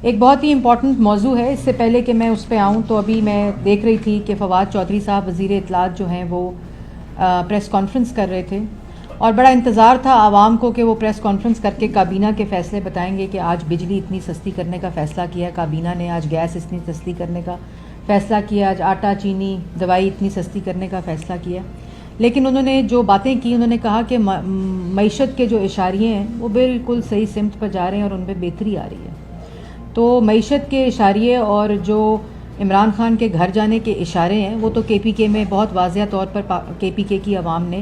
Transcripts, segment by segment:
ایک بہت ہی امپورٹنٹ موضوع ہے. اس سے پہلے کہ میں اس پہ آؤں تو ابھی میں دیکھ رہی تھی کہ فواد چودھری صاحب وزیر اطلاعات جو ہیں وہ پریس کانفرنس کر رہے تھے اور بڑا انتظار تھا عوام کو کہ وہ پریس کانفرنس کر کے کابینہ کے فیصلے بتائیں گے کہ آج بجلی اتنی سستی کرنے کا فیصلہ کیا ہے کابینہ نے, آج گیس اتنی سستی کرنے کا فیصلہ کیا, آج آٹا چینی دوائی اتنی سستی کرنے کا فیصلہ کیا. لیکن انہوں نے جو باتیں کی, انہوں نے کہا کہ معیشت کے جو اشاریے ہیں وہ بالکل صحیح سمت پر جا رہے ہیں اور ان پہ بہتری آ رہی ہے. تو معیشت کے اشاریے اور جو عمران خان کے گھر جانے کے اشارے ہیں وہ تو کے پی کے میں بہت واضح طور پر کے پی کے کی عوام نے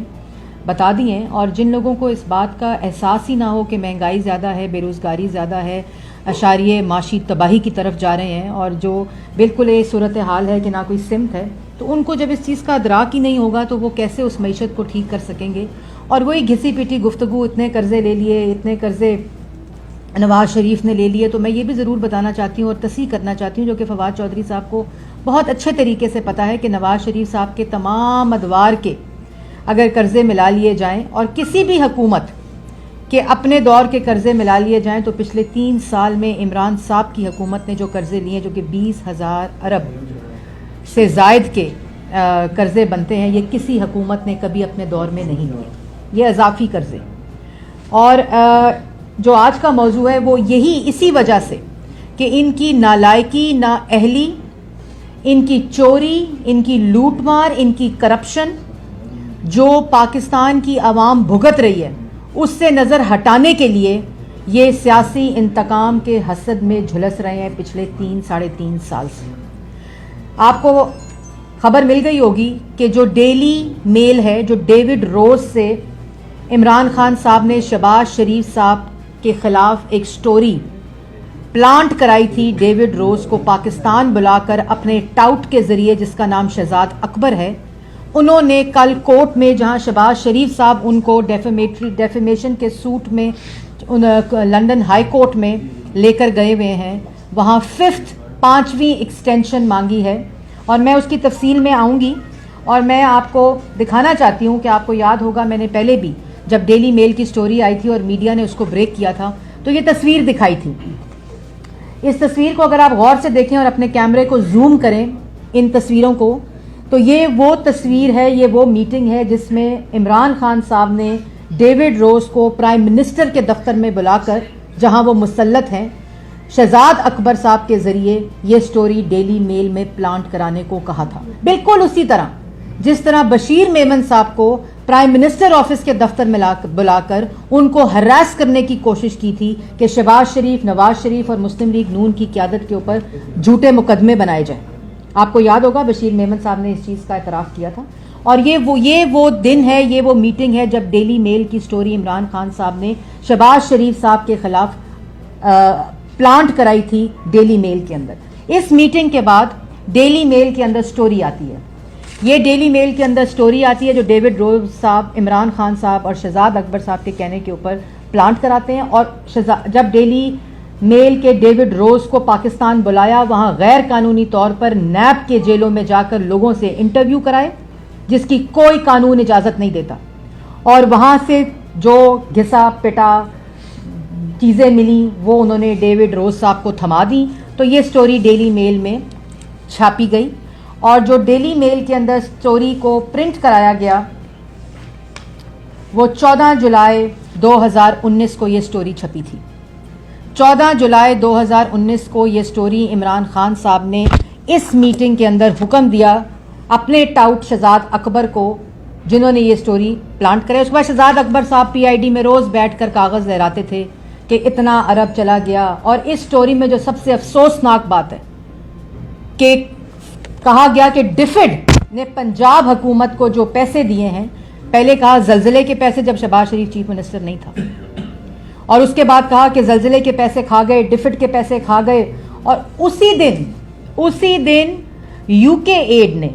بتا دی ہیں. اور جن لوگوں کو اس بات کا احساس ہی نہ ہو کہ مہنگائی زیادہ ہے, بے روزگاری زیادہ ہے, اشاریے معاشی تباہی کی طرف جا رہے ہیں اور جو بالکل یہ صورت حال ہے کہ نہ کوئی سمت ہے, تو ان کو جب اس چیز کا ادراک ہی نہیں ہوگا تو وہ کیسے اس معیشت کو ٹھیک کر سکیں گے. اور وہی گھسی پیٹی گفتگو, اتنے قرضے لے لیے, اتنے قرضے نواز شریف نے لے لیے. تو میں یہ بھی ضرور بتانا چاہتی ہوں اور تصحیح کرنا چاہتی ہوں جو کہ فواد چودھری صاحب کو بہت اچھے طریقے سے پتہ ہے کہ نواز شریف صاحب کے تمام ادوار کے اگر قرضے ملا لیے جائیں اور کسی بھی حکومت کے اپنے دور کے قرضے ملا لیے جائیں تو پچھلے 3 سال میں عمران صاحب کی حکومت نے جو قرضے لیے جو کہ 20,000 ارب سے زائد کے قرضے بنتے ہیں, یہ کسی حکومت نے کبھی اپنے دور میں نہیں لیے, یہ اضافی قرضے. اور جو آج کا موضوع ہے وہ یہی اسی وجہ سے کہ ان کی نالائکی, نااہلی, ان کی چوری, ان کی لوٹ مار, ان کی کرپشن جو پاکستان کی عوام بھگت رہی ہے اس سے نظر ہٹانے کے لیے یہ سیاسی انتقام کے حسد میں جھلس رہے ہیں پچھلے 3-3.5 سال سے. آپ کو خبر مل گئی ہوگی کہ جو ڈیلی میل ہے, جو ڈیوڈ روز سے عمران خان صاحب نے شہباز شریف صاحب کے خلاف ایک سٹوری پلانٹ کرائی تھی, ڈیوڈ روز کو پاکستان بلا کر اپنے ٹاؤٹ کے ذریعے جس کا نام شہزاد اکبر ہے, انہوں نے کل کورٹ میں جہاں شہباز شریف صاحب ان کو ڈیفیمیشن کے سوٹ میں لندن ہائی کورٹ میں لے کر گئے ہوئے ہیں, وہاں 5ویں ایکسٹینشن مانگی ہے. اور میں اس کی تفصیل میں آؤں گی اور میں آپ کو دکھانا چاہتی ہوں کہ آپ کو یاد ہوگا میں نے پہلے بھی جب ڈیلی میل کی سٹوری آئی تھی اور میڈیا نے اس کو بریک کیا تھا تو یہ تصویر دکھائی تھی. اس تصویر کو اگر آپ غور سے دیکھیں اور اپنے کیمرے کو زوم کریں ان تصویروں کو, تو یہ وہ تصویر ہے, یہ وہ میٹنگ ہے جس میں عمران خان صاحب نے ڈیوڈ روز کو پرائم منسٹر کے دفتر میں بلا کر جہاں وہ مسلط ہیں شہزاد اکبر صاحب کے ذریعے یہ سٹوری ڈیلی میل میں پلانٹ کرانے کو کہا تھا. بالکل اسی طرح جس طرح بشیر میمن صاحب کو پرائم منسٹر آفس کے دفتر میں بلا کر ان کو ہراس کرنے کی کوشش کی تھی کہ شہباز شریف, نواز شریف اور مسلم لیگ نون کی قیادت کے اوپر جھوٹے مقدمے بنائے جائیں. آپ کو یاد ہوگا بشیر میمن صاحب نے اس چیز کا اعتراف کیا تھا. اور یہ وہ دن ہے, یہ وہ میٹنگ ہے جب ڈیلی میل کی سٹوری عمران خان صاحب نے شہباز شریف صاحب کے خلاف پلانٹ کرائی تھی ڈیلی میل کے اندر. اس میٹنگ کے بعد ڈیلی میل کے اندر سٹوری آتی ہے. یہ ڈیلی میل کے اندر سٹوری آتی ہے جو ڈیوڈ روز صاحب عمران خان صاحب اور شہزاد اکبر صاحب کے کہنے کے اوپر پلانٹ کراتے ہیں. اور جب ڈیلی میل کے ڈیوڈ روز کو پاکستان بلایا, وہاں غیر قانونی طور پر نیب کے جیلوں میں جا کر لوگوں سے انٹرویو کرائے جس کی کوئی قانون اجازت نہیں دیتا, اور وہاں سے جو گھسا پٹا چیزیں ملیں وہ انہوں نے ڈیوڈ روز صاحب کو تھما دیں. تو یہ سٹوری ڈیلی میل میں چھاپی گئی اور جو ڈیلی میل کے اندر سٹوری کو پرنٹ کرایا گیا وہ 14 جولائی 2019 کو یہ سٹوری چھپی تھی. 14 جولائی 2019 کو یہ سٹوری عمران خان صاحب نے اس میٹنگ کے اندر حکم دیا اپنے ٹاؤٹ شہزاد اکبر کو جنہوں نے یہ سٹوری پلانٹ کرے. اس کے بعد شہزاد اکبر صاحب پی آئی ڈی میں روز بیٹھ کر کاغذ لہراتے تھے کہ اتنا ارب چلا گیا. اور اس سٹوری میں جو سب سے افسوسناک بات ہے کہ کہا گیا کہ ڈفیڈ نے پنجاب حکومت کو جو پیسے دیے ہیں, پہلے کہا زلزلے کے پیسے جب شہباز شریف چیف منسٹر نہیں تھا, اور اس کے بعد کہا کہ زلزلے کے پیسے کھا گئے, ڈفیڈ کے پیسے کھا گئے. اور اسی دن یو کے ایڈ نے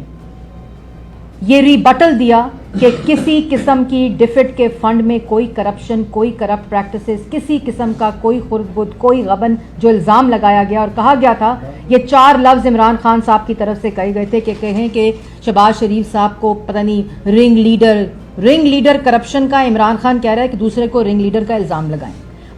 یہ ریبٹل دیا کہ کسی قسم کی ڈفیڈ کے فنڈ میں کوئی کرپشن, کوئی کرپٹ پریکٹسز, کسی قسم کا کوئی خردبد, کوئی غبن جو الزام لگایا گیا. اور کہا گیا تھا یہ 4 لفظ عمران خان صاحب کی طرف سے کہے گئے تھے کہ کہیں کہ شہباز شریف صاحب کو پتہ نہیں رنگ لیڈر کرپشن کا, عمران خان کہہ رہا ہے کہ دوسرے کو رنگ لیڈر کا الزام لگائیں.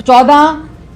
14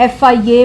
FIA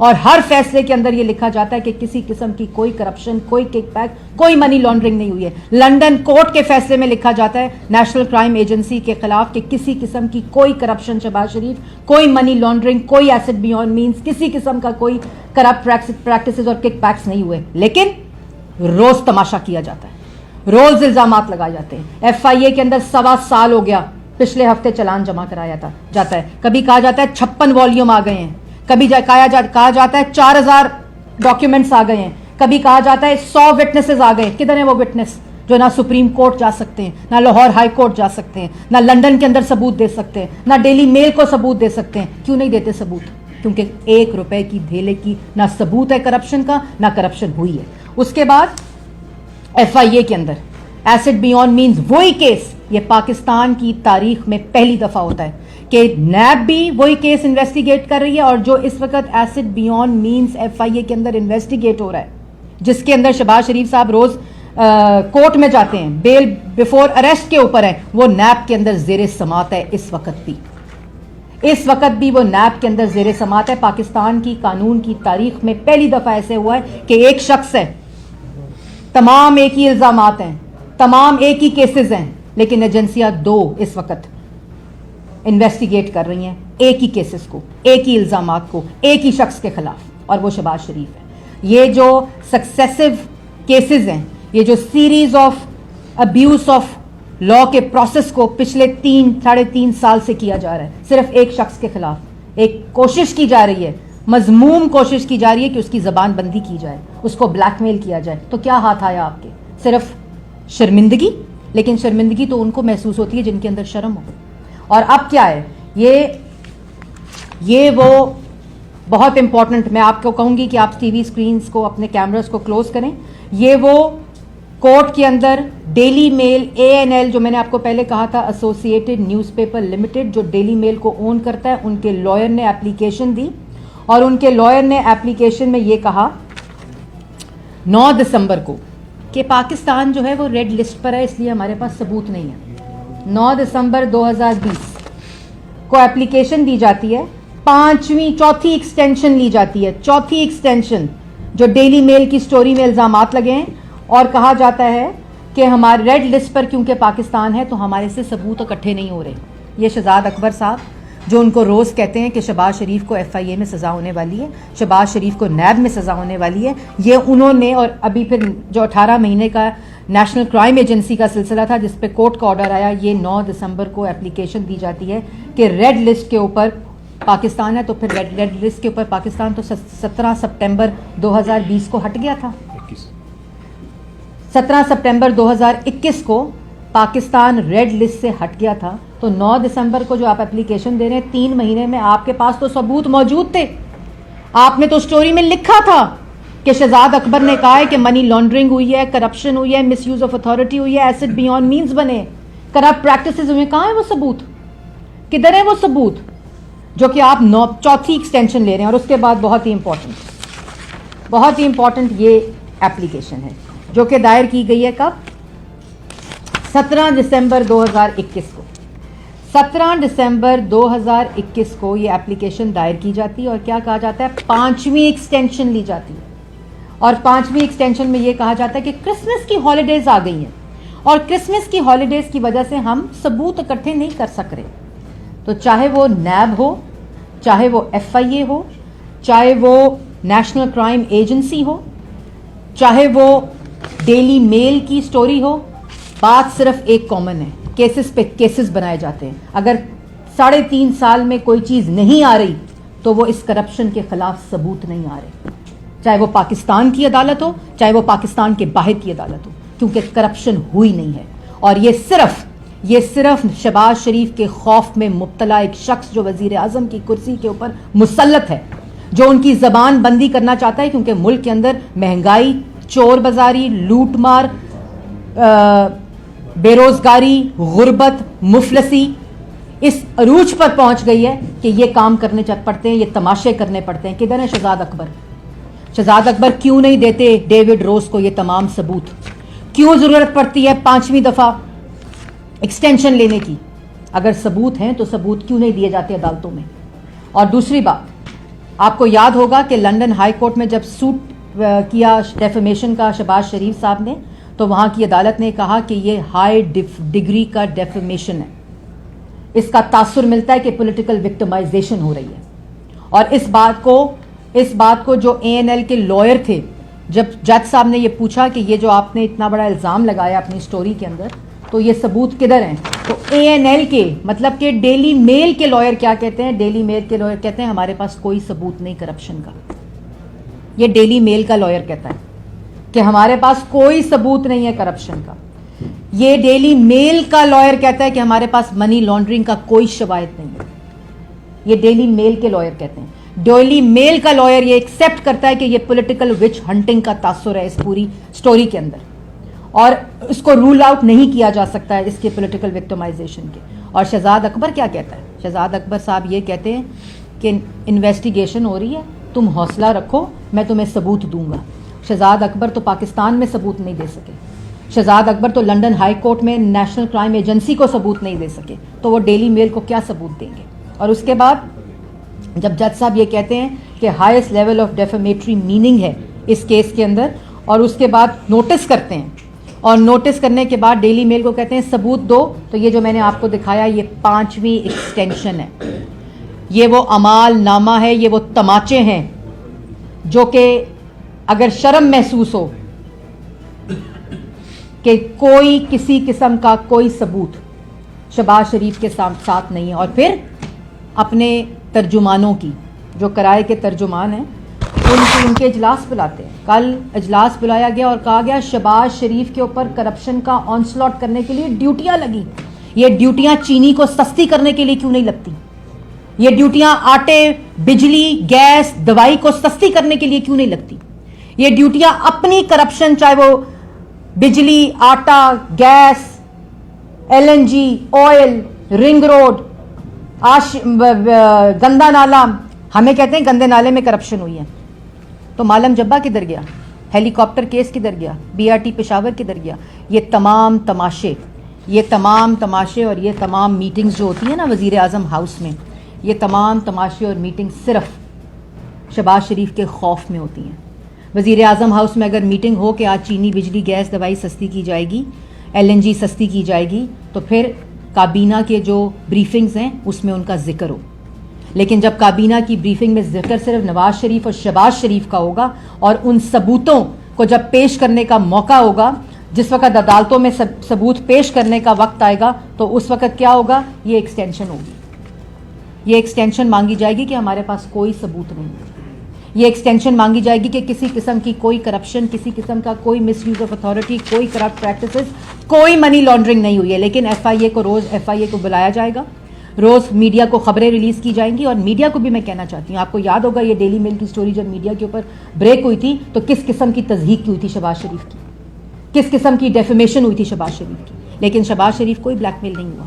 اور ہر فیصلے کے اندر یہ لکھا جاتا ہے کہ کسی قسم کی کوئی کرپشن, کوئی کک بیک, کوئی منی لانڈرنگ نہیں ہوئی ہے. لنڈن کورٹ کے فیصلے میں لکھا جاتا ہے نیشنل کرائم ایجنسی کے خلاف کہ کسی قسم کی کوئی کرپشن شہباز شریف, کوئی منی لانڈرنگ, کوئی ایسٹ بیونڈ مینس, کسی قسم کا کوئی کرپٹ پریکٹسز اور کک بیکس نہیں ہوئے. لیکن روز تماشا کیا جاتا ہے, روز الزامات لگائے جاتے ہیں. ایف آئی اے کے اندر 1.25 سال ہو گیا, پچھلے ہفتے چلان جمع کرایا جاتا ہے. کبھی کہا جاتا ہے 56 والیوم آ گئے ہیں, کبھی کہا جاتا ہے 4000 ڈاکیومنٹس آ گئے ہیں, کبھی کہا جاتا ہے 100 وٹنسز آ گئے. کدھر ہیں وہ وٹنس جو نہ سپریم کورٹ جا سکتے ہیں, نہ لاہور ہائی کورٹ جا سکتے ہیں, نہ لنڈن کے اندر ثبوت دے سکتے ہیں, نہ ڈیلی میل کو ثبوت دے سکتے ہیں؟ کیوں نہیں دیتے ثبوت؟ کیونکہ 1 روپے کی دھیلے کی نہ ثبوت ہے کرپشن کا, نہ کرپشن ہوئی ہے. اس کے بعد ایف آئی اے کے اندر ایسٹ بیونڈ مینز وہی کیس, یہ پاکستان کی تاریخ میں پہلی دفعہ ہوتا ہے کہ نیب بھی وہی کیس انویسٹیگیٹ کر رہی ہے, اور جو اس وقت ایسٹ بیونڈ مینز ایف آئی اے کے اندر انویسٹیگیٹ ہو رہا ہے, جس کے اندر شہباز شریف صاحب روز کورٹ میں جاتے ہیں, بیل بیفور اریسٹ کے اوپر ہے, وہ نیب کے اندر زیر سماعت ہے. اس وقت بھی وہ نیب کے اندر زیر سماعت ہے. پاکستان کی قانون کی تاریخ میں پہلی دفعہ ایسے ہوا ہے کہ ایک شخص ہے, تمام ایک ہی الزامات ہیں, تمام ایک ہی کیسز ہیں, لیکن ایجنسیاں 2 اس وقت انویسٹیگیٹ کر رہی ہیں ایک ہی کیسز کو, ایک ہی الزامات کو, ایک ہی شخص کے خلاف, اور وہ شہباز شریف ہے. یہ جو سکسیسو کیسز ہیں, یہ جو series of abuse of law کے پروسیس کو پچھلے 3.5 سال سے کیا جا رہا ہے, صرف ایک شخص کے خلاف ایک کوشش کی جا رہی ہے, مذموم کوشش کی جا رہی ہے کہ اس کی زبان بندی کی جائے, اس کو بلیک میل کیا جائے. تو کیا ہاتھ آیا آپ کے؟ صرف شرمندگی. لیکن شرمندگی تو ان کو محسوس ہوتی ہے جن کے اندر شرم ہو. اور اب کیا ہے یہ وہ بہت امپورٹنٹ, میں آپ کو کہوں گی کہ آپ ٹی وی اسکرینز کو, اپنے کیمراز کو کلوز کریں. یہ وہ کورٹ کے اندر ڈیلی میل ANL, جو میں نے آپ کو پہلے کہا تھا ایسوسیٹڈ نیوز پیپر لمیٹڈ, جو ڈیلی میل کو اون کرتا ہے, ان کے لائر نے اپلیکیشن دی, اور ان کے لائر نے اپلیکیشن میں یہ کہا 9 دسمبر کو کہ پاکستان جو ہے وہ ریڈ لسٹ پر ہے, اس لیے ہمارے پاس ثبوت نہیں ہے. 9 دسمبر 2020 کو اپلیکیشن دی جاتی ہے, چوتھی ایکسٹینشن لی جاتی ہے, چوتھی ایکسٹینشن جو ڈیلی میل کی سٹوری میں الزامات لگے ہیں, اور کہا جاتا ہے کہ ہمارے ریڈ لسٹ پر کیونکہ پاکستان ہے تو ہمارے سے ثبوت اکٹھے نہیں ہو رہے. یہ شہزاد اکبر صاحب جو ان کو روز کہتے ہیں کہ شہباز شریف کو ایف آئی اے میں سزا ہونے والی ہے, شہباز شریف کو نیب میں سزا ہونے والی ہے, یہ انہوں نے, اور ابھی پھر جو 18 مہینے کا نیشنل کرائم ایجنسی کا سلسلہ تھا جس پہ کورٹ کا آرڈر آیا, یہ 9 دسمبر کو اپلیکیشن دی جاتی ہے کہ ریڈ لسٹ کے اوپر پاکستان ہے. تو پھر ریڈ لسٹ کے اوپر پاکستان تو 17 سپٹمبر 2020 کو ہٹ گیا تھا. 17 سپٹمبر 2021 کو پاکستان ریڈ لسٹ سے ہٹ گیا تھا. تو 9 دسمبر کو جو آپ اپلیکیشن دے رہے ہیں, 3 مہینے میں آپ کے پاس تو ثبوت موجود تھے. آپ نے تو سٹوری میں لکھا تھا کہ شہزاد اکبر نے کہا ہے کہ منی لانڈرنگ ہوئی ہے, کرپشن ہوئی ہے, مس یوز آف اتھارٹی ہوئی ہے, ایسٹ بیونڈ مینز بنے, کرپٹ پریکٹسز ہوئے. کہاں ہے وہ ثبوت؟ کدھر ہے وہ ثبوت جو کہ آپ چوتھی ایکسٹینشن لے رہے ہیں؟ اور اس کے بعد بہت ہی امپورٹنٹ یہ اپلیکیشن ہے جو کہ دائر کی گئی ہے کب؟ 17 دسمبر 2021 کو. 17 دسمبر 2021 کو یہ اپلیکیشن دائر کی جاتی ہے, اور کیا کہا جاتا ہے؟ 5ویں ایکسٹینشن لی جاتی ہے, اور 5ویں ایکسٹینشن میں یہ کہا جاتا ہے کہ کرسمس کی ہالیڈیز آ گئی ہیں, اور کرسمس کی ہالیڈیز کی وجہ سے ہم ثبوت اکٹھے نہیں کر سک رہے. تو چاہے وہ نیب ہو, چاہے وہ ایف آئی اے ہو, چاہے وہ نیشنل کرائم ایجنسی ہو, چاہے وہ ڈیلی میل کی سٹوری ہو, بات صرف ایک کامن ہے, کیسز پہ کیسز بنائے جاتے ہیں. اگر 3.5 سال میں کوئی چیز نہیں آ رہی تو وہ اس کرپشن کے خلاف ثبوت نہیں آ رہے, چاہے وہ پاکستان کی عدالت ہو, چاہے وہ پاکستان کے باہر کی عدالت ہو, کیونکہ کرپشن ہوئی نہیں ہے. اور یہ صرف شہباز شریف کے خوف میں مبتلا ایک شخص جو وزیر اعظم کی کرسی کے اوپر مسلط ہے, جو ان کی زبان بندی کرنا چاہتا ہے, کیونکہ ملک کے اندر مہنگائی, چور بازاری, لوٹ مار, بے روزگاری, غربت, مفلسی اس عروج پر پہنچ گئی ہے کہ یہ کام کرنے پڑتے ہیں, یہ تماشے کرنے پڑتے ہیں. کدھر ہے شہزاد اکبر؟ شہزاد اکبر کیوں نہیں دیتے ڈیوڈ روز کو یہ تمام ثبوت؟ کیوں ضرورت پڑتی ہے 5ویں دفعہ ایکسٹینشن لینے کی؟ اگر ثبوت ہیں تو ثبوت کیوں نہیں دیے جاتے عدالتوں میں؟ اور دوسری بات, آپ کو یاد ہوگا کہ لنڈن ہائی کورٹ میں جب سوٹ کیا ڈیفیمیشن کا شہباز شریف صاحب نے، تو وہاں کی عدالت نے کہا کہ یہ ہائی ڈگری کا ڈیفیمیشن ہے، اس کا تاثر ملتا ہے کہ پولیٹیکل وکٹمائزیشن ہو رہی ہے. اور اس بات کو جو اے این ایل کے لائر تھے، جب جج صاحب نے یہ پوچھا کہ یہ جو آپ نے اتنا بڑا الزام لگایا اپنی سٹوری کے اندر، تو یہ ثبوت کدھر ہیں؟ تو اے این ایل کے مطلب کہ ڈیلی میل کے لائر کیا کہتے ہیں؟ ڈیلی میل کے لائر کہتے ہیں ہمارے پاس کوئی ثبوت نہیں کرپشن کا. یہ ڈیلی میل کا لائر کہتا ہے کہ ہمارے پاس کوئی ثبوت نہیں ہے کرپشن کا. یہ ڈیلی میل کا لائر کہتا ہے کہ ہمارے پاس منی لانڈرنگ کا کوئی شواہد نہیں ہے. یہ ڈیلی میل کے لائر کہتے ہیں. ڈیلی میل کا لائر یہ ایکسیپٹ کرتا ہے کہ یہ پولیٹیکل وچ ہنٹنگ کا تاثر ہے اس پوری سٹوری کے اندر، اور اس کو رول آؤٹ نہیں کیا جا سکتا ہے اس کے پولیٹیکل وکٹمائزیشن کے. اور شہزاد اکبر کیا کہتا ہے؟ شہزاد اکبر صاحب یہ کہتے ہیں کہ انویسٹیگیشن ہو رہی ہے، تم حوصلہ رکھو، میں تمہیں ثبوت دوں گا. شہزاد اکبر تو پاکستان میں ثبوت نہیں دے سکے. شہزاد اکبر تو لنڈن ہائی کورٹ میں نیشنل کرائم ایجنسی کو ثبوت نہیں دے سکے، تو وہ ڈیلی میل کو کیا ثبوت دیں گے؟ اور اس کے بعد جب جج صاحب یہ کہتے ہیں کہ ہائیسٹ لیول آف ڈیفیمیٹری میننگ ہے اس کیس کے اندر، اور اس کے بعد نوٹس کرتے ہیں، اور نوٹس کرنے کے بعد ڈیلی میل کو کہتے ہیں ثبوت دو، تو یہ جو میں نے آپ کو دکھایا یہ 5ویں ایکسٹینشن ہے. یہ وہ اعمال نامہ ہے، یہ وہ تماچے ہیں جو کہ اگر شرم محسوس ہو کہ کوئی کسی قسم کا کوئی ثبوت شہباز شریف کے ساتھ نہیں ہے، اور پھر اپنے ترجمانوں کی جو کرائے کے ترجمان ہیں ان کے اجلاس بلاتے ہیں. کل اجلاس بلایا گیا اور کہا گیا شہباز شریف کے اوپر کرپشن کا آنسلاٹ کرنے کے لیے ڈیوٹیاں لگی. یہ ڈیوٹیاں چینی کو سستی کرنے کے لیے کیوں نہیں لگتی؟ یہ ڈیوٹیاں آٹے، بجلی، گیس، دوائی کو سستی کرنے کے لیے کیوں نہیں لگتی؟ یہ ڈیوٹیاں اپنی کرپشن، چاہے وہ بجلی، آٹا، gas, L N G, oil, ring road, گندا نالا، ہمیں کہتے ہیں گندے نالے میں کرپشن ہوئی ہے، تو معلم جبا کدھر گیا؟ ہیلی کاپٹر کیس کدھر گیا؟ بی آر ٹی پشاور کدھر گیا؟ یہ تمام تماشے اور یہ تمام میٹنگز جو ہوتی ہیں نا وزیر اعظم ہاؤس میں، یہ تمام تماشے اور میٹنگ صرف شہباز شریف کے خوف میں ہوتی ہیں. وزیر اعظم ہاؤس میں اگر میٹنگ ہو کہ آج چینی، بجلی، گیس، دوائی سستی کی جائے گی، ایل این جی سستی کی جائے گی، تو پھر کابینہ کے جو بریفنگز ہیں اس میں ان کا ذکر ہو. لیکن جب کابینہ کی بریفنگ میں ذکر صرف نواز شریف اور شہباز شریف کا ہوگا، اور ان ثبوتوں کو جب پیش کرنے کا موقع ہوگا، جس وقت عدالتوں میں ثبوت پیش کرنے کا وقت آئے گا، تو اس وقت کیا ہوگا؟ یہ ایکسٹینشن ہوگی. یہ ایکسٹینشن مانگی جائے گی کہ ہمارے پاس کوئی ثبوت نہیں ہے. یہ ایکسٹینشن مانگی جائے گی کہ کسی قسم کی کوئی کرپشن، کسی قسم کا کوئی مس یوز آف اتھارٹی، کوئی کرپٹ پریکٹسز، کوئی منی لانڈرنگ نہیں ہوئی ہے. لیکن روز ایف آئی اے کو بلایا جائے گا، روز میڈیا کو خبریں ریلیز کی جائیں گی. اور میڈیا کو بھی میں کہنا چاہتی ہوں، آپ کو یاد ہوگا یہ ڈیلی میل کی سٹوری جب میڈیا کے اوپر بریک ہوئی تھی تو کس قسم کی تضحیک کی ہوئی تھی شہباز شریف کی، کس قسم کی ڈیفیمیشن ہوئی تھی شہباز شریف کی. لیکن شہباز شریف کوئی بلیک میل نہیں ہوا.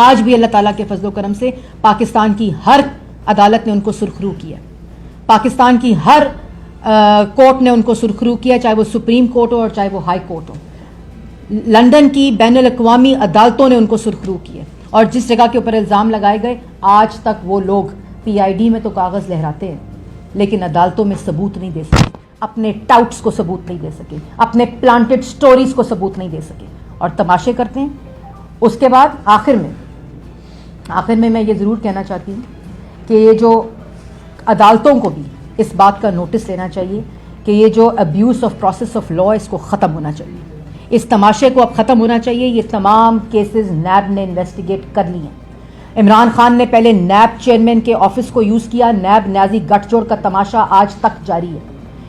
آج بھی اللہ تعالیٰ کے فضل و کرم سے پاکستان کی ہر عدالت نے ان کو سرخرو کیا، پاکستان کی ہر کورٹ نے ان کو سرخرو کیا، چاہے وہ سپریم کورٹ ہو اور چاہے وہ ہائی کورٹ ہو. لندن کی بین الاقوامی عدالتوں نے ان کو سرخرو کیا، اور جس جگہ کے اوپر الزام لگائے گئے آج تک وہ لوگ پی آئی ڈی میں تو کاغذ لہراتے ہیں لیکن عدالتوں میں ثبوت نہیں دے سکے، اپنے ٹاؤٹس کو ثبوت نہیں دے سکے، اپنے پلانٹڈ سٹوریز کو ثبوت نہیں دے سکے، اور تماشے کرتے ہیں. اس کے بعد آخر میں میں یہ ضرور کہنا چاہتی ہوں کہ یہ جو عدالتوں کو بھی اس بات کا نوٹس لینا چاہیے کہ یہ جو abuse of process of law اس کو ختم ہونا چاہیے، اس تماشے کو اب ختم ہونا چاہیے. یہ تمام کیسز نیب نے انویسٹیگیٹ کر لی ہیں. عمران خان نے پہلے نیب چیئرمین کے آفس کو یوز کیا، نیب نیازی گٹھ جوڑ کا تماشا آج تک جاری ہے.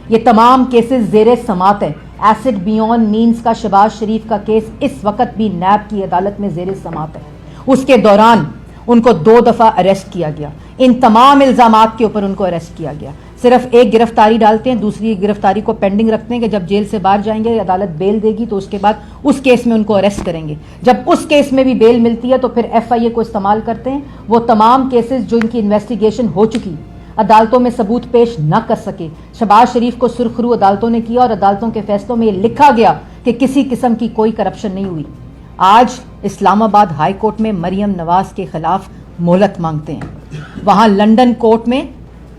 یہ تمام کیسز زیر سماعت ہیں. ایسڈ بیون مینز کا شہباز شریف کا کیس اس وقت بھی نیب کی عدالت میں زیر سماعت ہے. اس کے دوران ان کو 2 دفعہ اریسٹ کیا گیا، ان تمام الزامات کے اوپر ان کو اریسٹ کیا گیا. صرف ایک گرفتاری ڈالتے ہیں، دوسری گرفتاری کو پینڈنگ رکھتے ہیں کہ جب جیل سے باہر جائیں گے عدالت بیل دے گی تو اس کے بعد اس کیس میں ان کو اریسٹ کریں گے. جب اس کیس میں بھی بیل ملتی ہے تو پھر ایف آئی اے کو استعمال کرتے ہیں. وہ تمام کیسز جو ان کی انویسٹیگیشن ہو چکی، عدالتوں میں ثبوت پیش نہ کر سکے، شہباز شریف کو سرخرو عدالتوں نے کیا، اور عدالتوں کے فیصلوں میں یہ لکھا گیا کہ کسی قسم کی کوئی کرپشن نہیں ہوئی. آج اسلام آباد ہائی کورٹ میں مریم نواز کے خلاف مہلت مانگتے ہیں، وہاں لنڈن کورٹ میں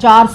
4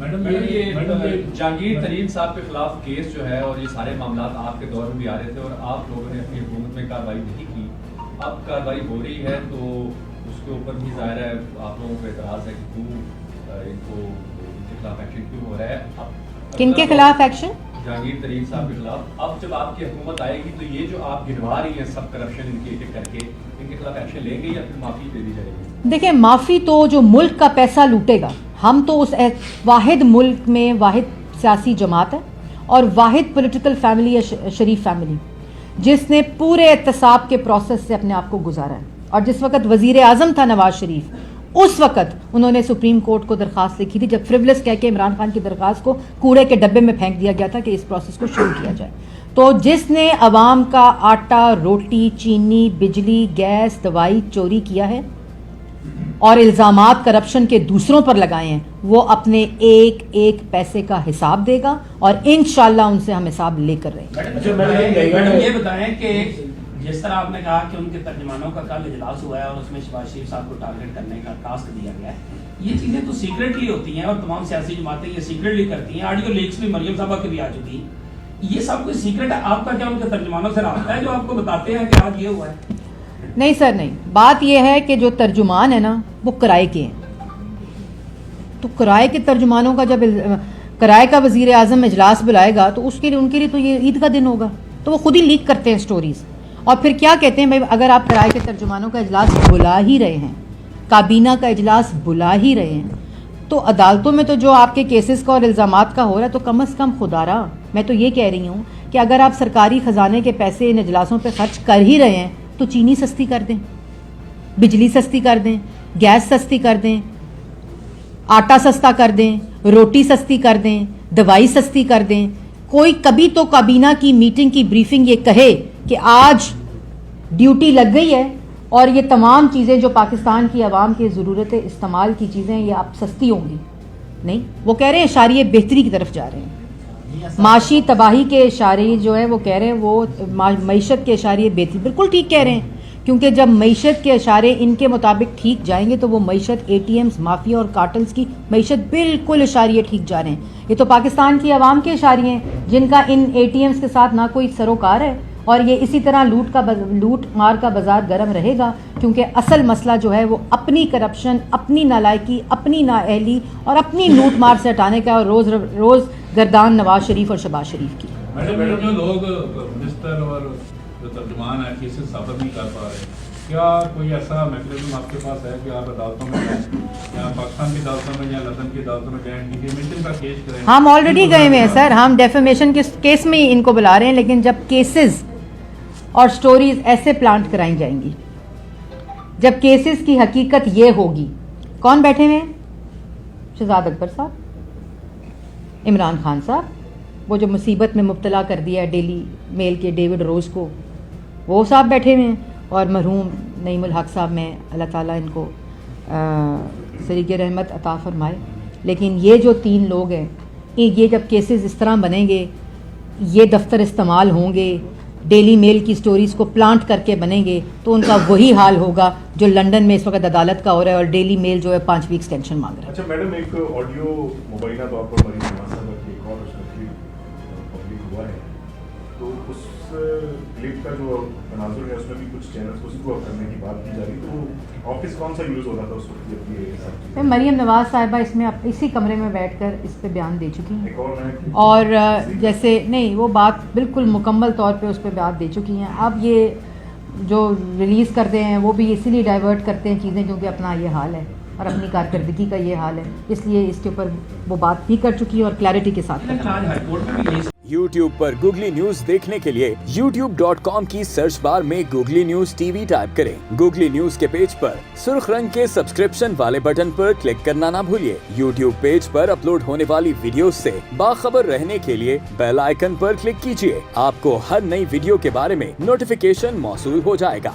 میڈم یہ جہانگیر ترین صاحب کے خلاف کیس جو ہے اور یہ سارے معاملات آپ کے دور میں بھی آ رہے تھے اور آپ لوگوں نے اپنی حکومت میں کارروائی نہیں کی. اب کارروائی ہو رہی ہے تو اس کے اوپر بھی ظاہر ہے آپ لوگوں کو اعتراض ہے کہ کیوں ان کے خلاف ایکشن کیوں ہو رہا ہے. کن کے خلاف ایکشن؟ جہانگیر ترین صاحب کے خلاف. اب جب آپ کی حکومت آئے گی تو یہ جو آپ گنوا رہی ہیں سب کرپشن ان کے کر کے ان کے خلاف ایکشن لیں گے یا پھر معافی دے دی جائے گی؟ دیکھیں معافی تو جو ملک کا پیسہ لوٹے گا, ہم تو اس واحد ملک میں واحد سیاسی جماعت ہے اور واحد پولیٹیکل فیملی ہے شریف فیملی جس نے پورے احتساب کے پروسیس سے اپنے آپ کو گزارا ہے. اور جس وقت وزیر اعظم تھا نواز شریف, اس وقت انہوں نے سپریم کورٹ کو درخواست لکھی تھی جب فریولس کہہ کے عمران خان کی درخواست کو کوڑے کے ڈبے میں پھینک دیا گیا تھا کہ اس پروسیس کو شروع کیا جائے. تو جس نے عوام کا آٹا, روٹی, چینی, بجلی, گیس, دوائی چوری کیا ہے اور الزامات کرپشن کے دوسروں پر لگائے ہیں, وہ اپنے ایک ایک پیسے کا حساب دے گا اور انشاءاللہ ان سے ہم حساب لے کر رہے ہیں. میڈم یہ بتائیں کہ جس طرح آپ نے کہا کہ ان کے ترجمانوں کا کل اجلاس ہوا ہے اور اس میں شہباز شریف صاحب کو ٹارگیٹ کرنے کا ٹاسک دیا گیا ہے, یہ چیزیں تو سیکریٹلی ہوتی ہیں اور تمام سیاسی جماعتیں یہ سیکریٹلی کرتی ہیں. آڈیو لیکس بھی مریم صاحبہ کی بھی آ چکی ہیں. یہ سب کچھ سیکریٹ ہے. آپ کا کیا ان کے ترجمانوں سے رابطہ ہے جو آپ کو بتاتے ہیں کہ آج یہ ہوا ہے؟ نہیں سر نہیں, بات یہ ہے کہ جو ترجمان ہے نا وہ کرائے کے ہیں. تو کرائے کے ترجمانوں کا جب کرائے کا وزیر اعظم اجلاس بلائے گا تو اس کے لیے ان کے لیے تو یہ عید کا دن ہوگا, تو وہ خود ہی لیک کرتے ہیں سٹوریز اور پھر کیا کہتے ہیں بھائی اگر آپ کرائے کے ترجمانوں کا اجلاس بلا ہی رہے ہیں, کابینہ کا اجلاس بلا ہی رہے ہیں, تو عدالتوں میں تو جو آپ کے کیسز کا اور الزامات کا ہو رہا ہے تو کم از کم خدا را میں تو یہ کہہ رہی ہوں کہ اگر آپ سرکاری خزانے کے پیسے ان اجلاسوں پہ خرچ کر ہی رہے ہیں تو چینی سستی کر دیں, بجلی سستی کر دیں, گیس سستی کر دیں, آٹا سستا کر دیں, روٹی سستی کر دیں, دوائی سستی کر دیں. کوئی کبھی تو کابینہ کی میٹنگ کی بریفنگ یہ کہے کہ آج ڈیوٹی لگ گئی ہے اور یہ تمام چیزیں جو پاکستان کی عوام کی ضرورت استعمال کی چیزیں یہ اب سستی ہوں گی. نہیں, وہ کہہ رہے ہیں اشاریہ بہتری کی طرف جا رہے ہیں. معاشی تباہی کے اشارے جو ہیں وہ کہہ رہے ہیں وہ معیشت کے اشارے بہتری, بالکل ٹھیک کہہ رہے ہیں, کیونکہ جب معیشت کے اشارے ان کے مطابق ٹھیک جائیں گے تو وہ معیشت ATMs, مافیا اور کارٹلز کی معیشت بالکل اشاریے ٹھیک جا رہے ہیں. یہ تو پاکستان کی عوام کے اشاریے ہیں جن کا ان ATMs کے ساتھ نہ کوئی سروکار ہے اور یہ اسی طرح لوٹ مار کا بازار گرم رہے گا, کیونکہ اصل مسئلہ جو ہے وہ اپنی کرپشن, اپنی نالائکی, اپنی نااہلی اور اپنی لوٹ مار سے ہٹانے کا, اور روز گردان نواز شریف اور شہباز شریف کی. میڈم جو لوگ منسٹر اور جو ترجمان ہیں کیسز ثابت نہیں کر پا رہے, کیا کوئی ایسا میکینزم آپ کے پاس ہے کہ آپ عدالتوں میں جائیں یا پاکستان کی عدالتوں میں یا لندن کی عدالتوں میں جائیں, ڈیفیمیشن کا کیس کریں؟ ہم آلریڈی گئے ہوئے ہیں سر, ہم ڈیفیمیشن کے کیس میں ہی ان کو بلا رہے ہیں, لیکن جب کیسز اور سٹوریز ایسے پلانٹ کرائی جائیں گی, جب کیسز کی حقیقت یہ ہوگی. کون بیٹھے ہوئے ہیں؟ شہزاد اکبر صاحب, عمران خان صاحب, وہ جو مصیبت میں مبتلا کر دیا ہے ڈیلی میل کے ڈیوڈ روز کو, وہ صاحب بیٹھے ہوئے ہیں, اور مرحوم نعیم الحق صاحب, میں اللہ تعالیٰ ان کو سریغ رحمت عطا فرمائے. لیکن یہ جو 3 لوگ ہیں, یہ جب کیسز اس طرح بنیں گے, یہ دفتر استعمال ہوں گے, ڈیلی میل کی سٹوریز کو پلانٹ کر کے بنیں گے, تو ان کا وہی حال ہوگا جو لنڈن میں اس وقت عدالت کا ہو رہا ہے اور ڈیلی میل جو ہے 5 ویکس ٹینشن مانگ رہا ہے. اچھا میڈم, ایک آڈیو مبینہ طور پر مریم نواز صاحبہ کی ایک اور پبلک ہوا ہے, تو اس کلپ کا جو تناظر ہے اس میں بھی کچھ چینلز کو سکو اپ کرنے کی بات کی جا رہی, تو آفس کون سا یوز ہو رہا تھا اس وقت؟ مریم نواز صاحبہ اس میں اسی کمرے میں بیٹھ کر اس پہ بیان دے چکی ہیں, اور جیسے نہیں وہ بات بالکل مکمل طور پہ اس پہ بات دے چکی ہیں. اب یہ جو ریلیز کرتے ہیں وہ بھی اسی لیے ڈائیورٹ کرتے ہیں چیزیں, کیونکہ اپنا یہ حال ہے اور اپنی کارکردگی کا یہ حال ہے, اس لیے اس کے اوپر وہ بات بھی کر چکی ہے اور کلیئرٹی کے ساتھ. YouTube پر گوگلی نیوز دیکھنے کے لیے youtube.com کی سرچ بار میں گوگلی نیوز TV ٹائپ کریں. گوگلی نیوز کے پیج پر سرخ رنگ کے سبسکرپشن والے بٹن پر کلک کرنا نہ بھولیے. YouTube پیج پر اپلوڈ ہونے والی ویڈیوز سے باخبر رہنے کے لیے بیل آئیکن پر کلک کیجیے. آپ کو ہر نئی ویڈیو کے بارے میں نوٹیفیکیشن موصول ہو جائے گا.